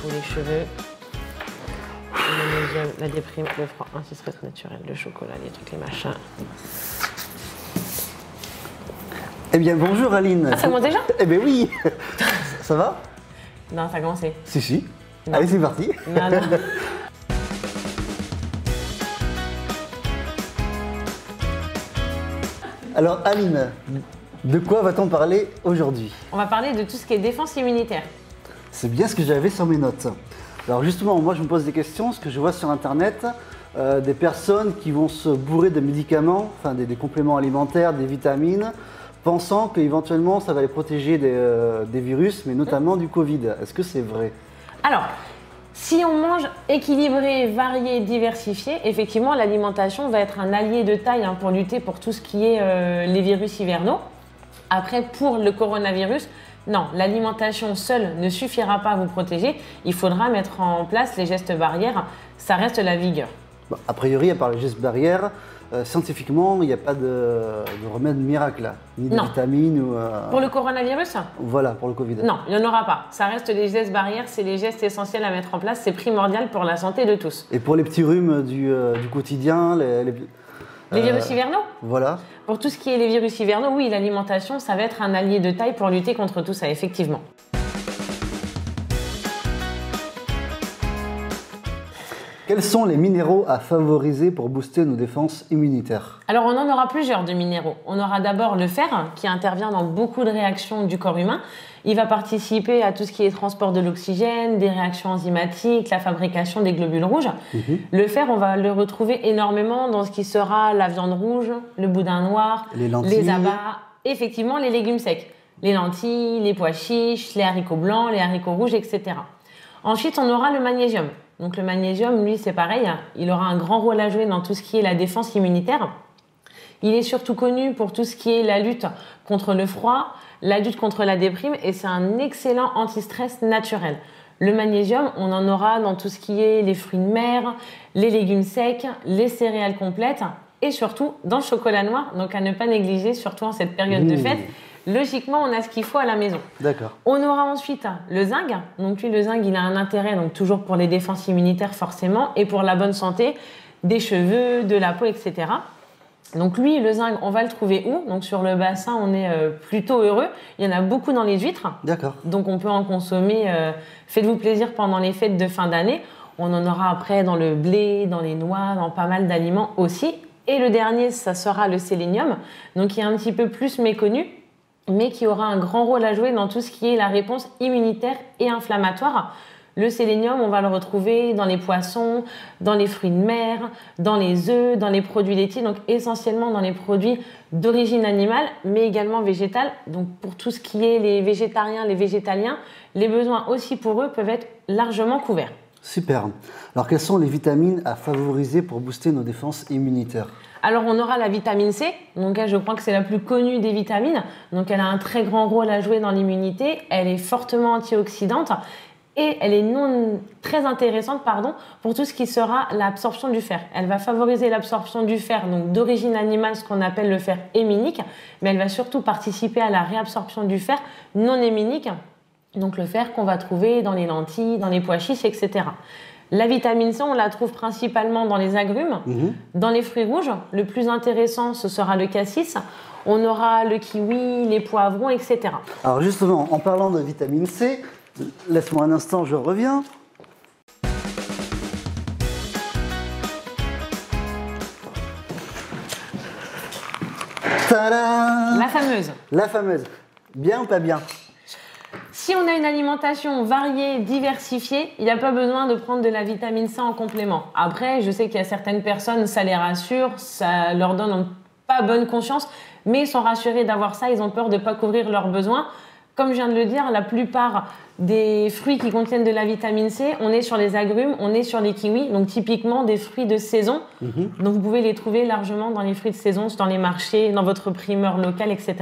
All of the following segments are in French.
pour les cheveux. Le magnésium, la déprime, le froid, anti-stress naturel, le chocolat, les trucs, les machins. Eh bien, bonjour Aline. Ah, ça commence déjà? Eh bien oui. Ça va? Non, ça a commencé. Si. Non. Allez, c'est parti. Non. Alors Aline, de quoi va-t-on parler aujourd'hui? On va parler de tout ce qui est défense immunitaire. C'est bien ce que j'avais sur mes notes. Alors justement, moi je me pose des questions, ce que je vois sur internet, des personnes qui vont se bourrer de médicaments, enfin des compléments alimentaires, des vitamines, pensant qu'éventuellement ça va les protéger des virus, mais notamment du Covid. Est-ce que c'est vrai? Alors, si on mange équilibré, varié, diversifié, effectivement l'alimentation va être un allié de taille pour lutter pour tout ce qui est les virus hivernaux. Après, pour le coronavirus, non, l'alimentation seule ne suffira pas à vous protéger. Il faudra mettre en place les gestes barrières. Ça reste la vigueur. Bon, a priori, à part les gestes barrières, scientifiquement, il n'y a pas de remède miracle, là, ni de vitamines ou... Pour le coronavirus? Voilà, pour le Covid. Non, il n'y en aura pas. Ça reste des gestes barrières, c'est les gestes essentiels à mettre en place. C'est primordial pour la santé de tous. Et pour les petits rhumes du quotidien, les virus hivernaux? Voilà. Pour tout ce qui est les virus hivernaux, oui, l'alimentation, ça va être un allié de taille pour lutter contre tout ça, effectivement. Quels sont les minéraux à favoriser pour booster nos défenses immunitaires? Alors, on en aura plusieurs de minéraux. On aura d'abord le fer, qui intervient dans beaucoup de réactions du corps humain. Il va participer à tout ce qui est transport de l'oxygène, des réactions enzymatiques, la fabrication des globules rouges. Le fer, on va le retrouver énormément dans ce qui sera la viande rouge, le boudin noir, les lentilles, les abats, effectivement les légumes secs, les lentilles, les pois chiches, les haricots blancs, les haricots rouges, etc. Ensuite, on aura le magnésium. Donc le magnésium, lui, c'est pareil, il aura un grand rôle à jouer dans tout ce qui est la défense immunitaire. Il est surtout connu pour tout ce qui est la lutte contre le froid, la lutte contre la déprime, et c'est un excellent anti-stress naturel. Le magnésium, on en aura dans tout ce qui est les fruits de mer, les légumes secs, les céréales complètes, et surtout dans le chocolat noir, donc à ne pas négliger, surtout en cette période de fête. Logiquement, on a ce qu'il faut à la maison. D'accord. On aura ensuite le zinc. Donc lui, le zinc, il a un intérêt, donc toujours pour les défenses immunitaires forcément, et pour la bonne santé des cheveux, de la peau, etc. Donc lui, le zinc, on va le trouver où? Donc sur le bassin, on est plutôt heureux. Il y en a beaucoup dans les huîtres. D'accord. Donc on peut en consommer. Faites-vous plaisir pendant les fêtes de fin d'année. On en aura après dans le blé, dans les noix, dans pas mal d'aliments aussi. Et le dernier, ça sera le sélénium, donc qui est un petit peu plus méconnu, mais qui aura un grand rôle à jouer dans tout ce qui est la réponse immunitaire et inflammatoire. Le sélénium, on va le retrouver dans les poissons, dans les fruits de mer, dans les œufs, dans les produits laitiers, donc essentiellement dans les produits d'origine animale, mais également végétale. Donc pour tout ce qui est les végétariens, les végétaliens, les besoins aussi pour eux peuvent être largement couverts. Super. Alors quelles sont les vitamines à favoriser pour booster nos défenses immunitaires? Alors on aura la vitamine C, donc elle, je crois que c'est la plus connue des vitamines, donc elle a un très grand rôle à jouer dans l'immunité, elle est fortement antioxydante et elle est très intéressante pour tout ce qui sera l'absorption du fer. Elle va favoriser l'absorption du fer, donc d'origine animale, ce qu'on appelle le fer héminique, mais elle va surtout participer à la réabsorption du fer non héminique, donc le fer qu'on va trouver dans les lentilles, dans les pois chiches, etc. La vitamine C, on la trouve principalement dans les agrumes, dans les fruits rouges. Le plus intéressant, ce sera le cassis. On aura le kiwi, les poivrons, etc. Alors justement, en parlant de vitamine C, laisse-moi un instant, je reviens. Tadam! La fameuse. La fameuse. Bien ou pas bien? Si on a une alimentation variée, diversifiée, il n'y a pas besoin de prendre de la vitamine C en complément. Après, je sais qu'il y a certaines personnes, ça les rassure, ça leur donne pas bonne conscience, mais ils sont rassurés d'avoir ça, ils ont peur de ne pas couvrir leurs besoins. Comme je viens de le dire, la plupart des fruits qui contiennent de la vitamine C, on est sur les agrumes, on est sur les kiwis, donc typiquement des fruits de saison. Donc vous pouvez les trouver largement dans les fruits de saison, dans les marchés, dans votre primeur local, etc.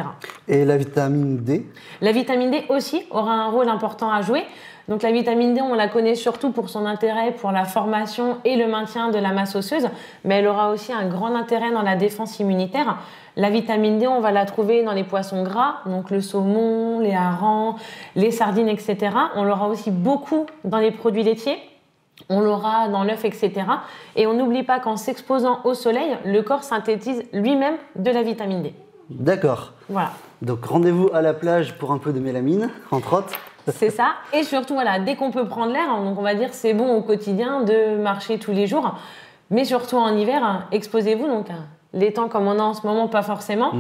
Et la vitamine D? La vitamine D aussi aura un rôle important à jouer. Donc la vitamine D, on la connaît surtout pour son intérêt pour la formation et le maintien de la masse osseuse, mais elle aura aussi un grand intérêt dans la défense immunitaire. La vitamine D, on va la trouver dans les poissons gras, donc le saumon, les harengs, les sardines, etc. On l'aura aussi beaucoup dans les produits laitiers. On l'aura dans l'œuf, etc. Et on n'oublie pas qu'en s'exposant au soleil, le corps synthétise lui-même de la vitamine D. D'accord. Voilà. Donc rendez-vous à la plage pour un peu de mélamine, entre autres. C'est ça. Et surtout, voilà, dès qu'on peut prendre l'air, donc on va dire c'est bon au quotidien de marcher tous les jours. Mais surtout en hiver, exposez-vous. Donc les temps comme on a en ce moment, pas forcément.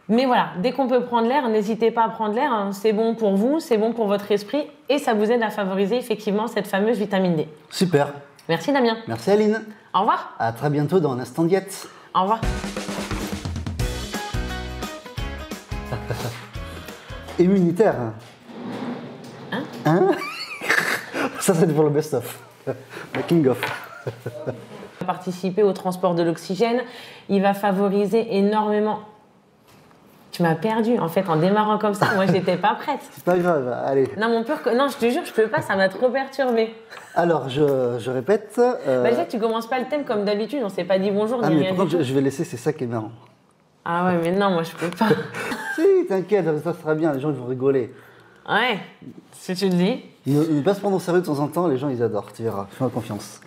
Mais voilà, dès qu'on peut prendre l'air, n'hésitez pas à prendre l'air. C'est bon pour vous, c'est bon pour votre esprit et ça vous aide à favoriser effectivement cette fameuse vitamine D. Super. Merci Damien. Merci Aline. Au revoir. À très bientôt dans un instant diète. Au revoir. Immunitaire. Hein Ça, c'est pour le best-of. Making of. Participer au transport de l'oxygène, il va favoriser énormément. Tu m'as perdu en fait en démarrant comme ça. Moi, j'étais pas prête. C'est pas grave, allez. Non, non, je te jure, je peux pas. Ça m'a trop perturbée. Alors, je répète. Bah, déjà, tu commences pas le thème comme d'habitude. On s'est pas dit bonjour ni mais rien par du contre, tout. je vais laisser, c'est ça qui est marrant. Ah ouais, mais non, moi, je peux pas. Si, t'inquiète, ça sera bien, les gens ils vont rigoler. Ouais, si tu le dis. Ne pas se prendre au sérieux de temps en temps, les gens ils adorent, tu verras, fais-moi confiance.